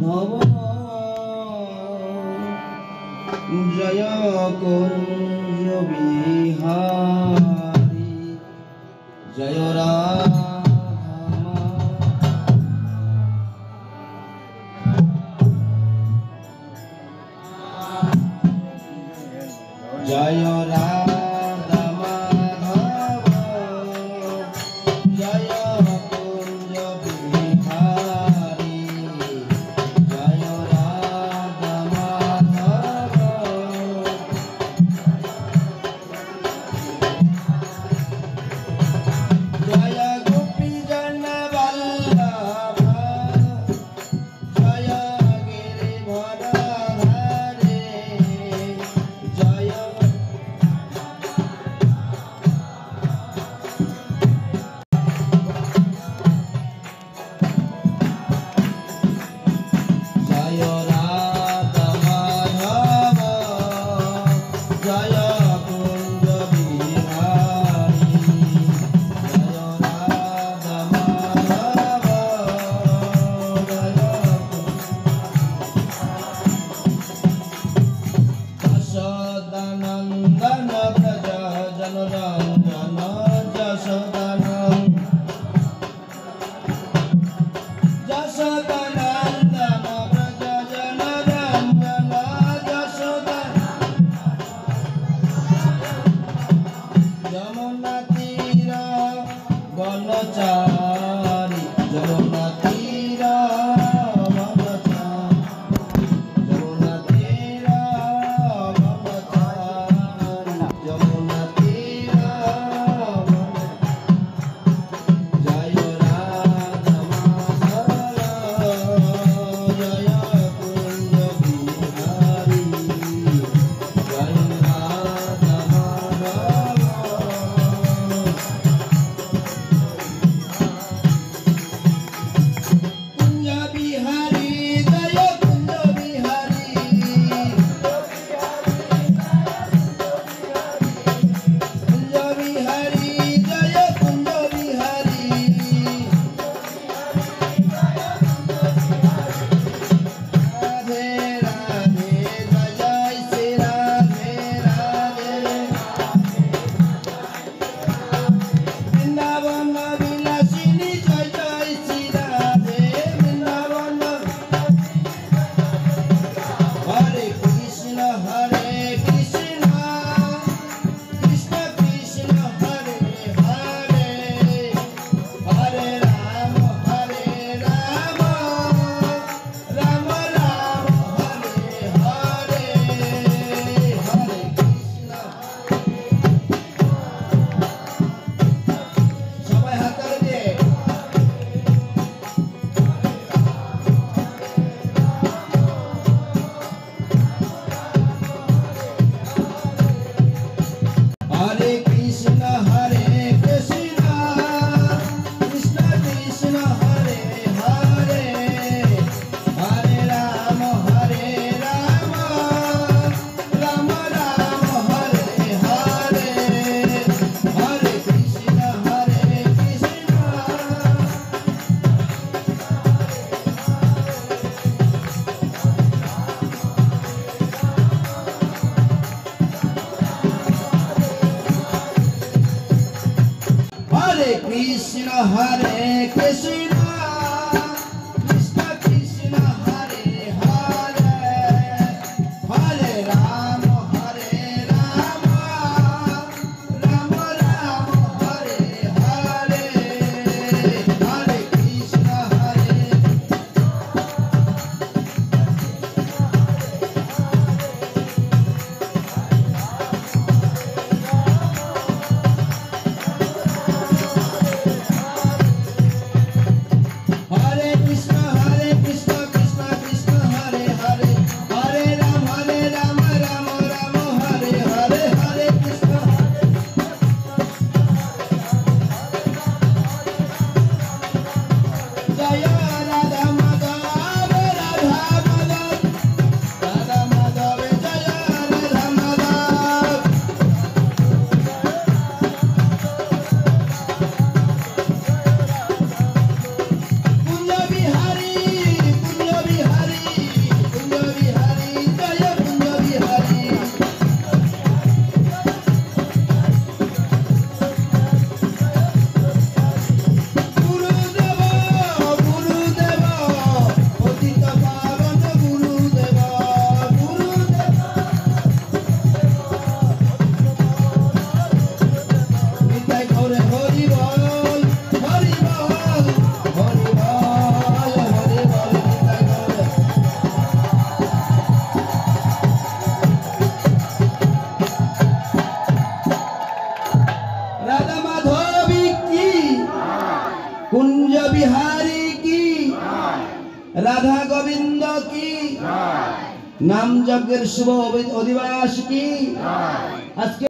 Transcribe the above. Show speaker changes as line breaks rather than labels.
ভব জয় কুঞ্জ বিহারী জয় রাধা জয় রাধা মাধব জয় কুঞ্জ বিহারী জয় রাধা মাধব জয় গোপী জন বল্লভ জয় গিরিধর ধারে জয় জয় রাধা মাধব জয় কুঞ্জ বিহারী জয় রাধা মাধব যশোদানন্দন ব্রজ জনরঞ্জন যশোদানন্দন ব্রজ জনরঞ্জন যমুনা তীর বনচারী যমুনা তীর বনচারী যমুনা তীর বনচারী যমুনা তীর জয় রাধা মাধব জয় কুঞ্জ বিহারী জয় রাধা মাধব কুঞ্জ বিহারী জয় কুঞ্জ বিহারী কুঞ্জ বিহারী জয় কুঞ্জ বিহারী রাধে রাধে জয় শ্রী রাধে রাধে বৃন্দাবন বিলাসিনী জয় জয় শ্রী রাধে বৃন্দাবন হরে কৃষ্ণ কৃষ্ণ কৃষ্ণ হরে হরে হরে রাম রাম রাম হরে হরে হরে কৃষ্ণ সবাই হাত তালি দিয়ে হরে কৃষ্ণ কৃষ্ণ কৃষ্ণ হরে হরে হরে রাম রাম রাম হরে হরে হরে কৃষ্ণ কৃষ্ণ হরে কৃষ্ণ কৃষ্ণ কৃষ্ণ কৃষ্ণ হরে হরে হরে রাম রাম রাম হরে হরে হরে কৃষ্ণ রাধা মাধবী কি, কুঞ্জ বিহারী কি, রাধা গোবিন্দ কি, নাম যজ্ঞের শুভ অধিবাস কি। আজকে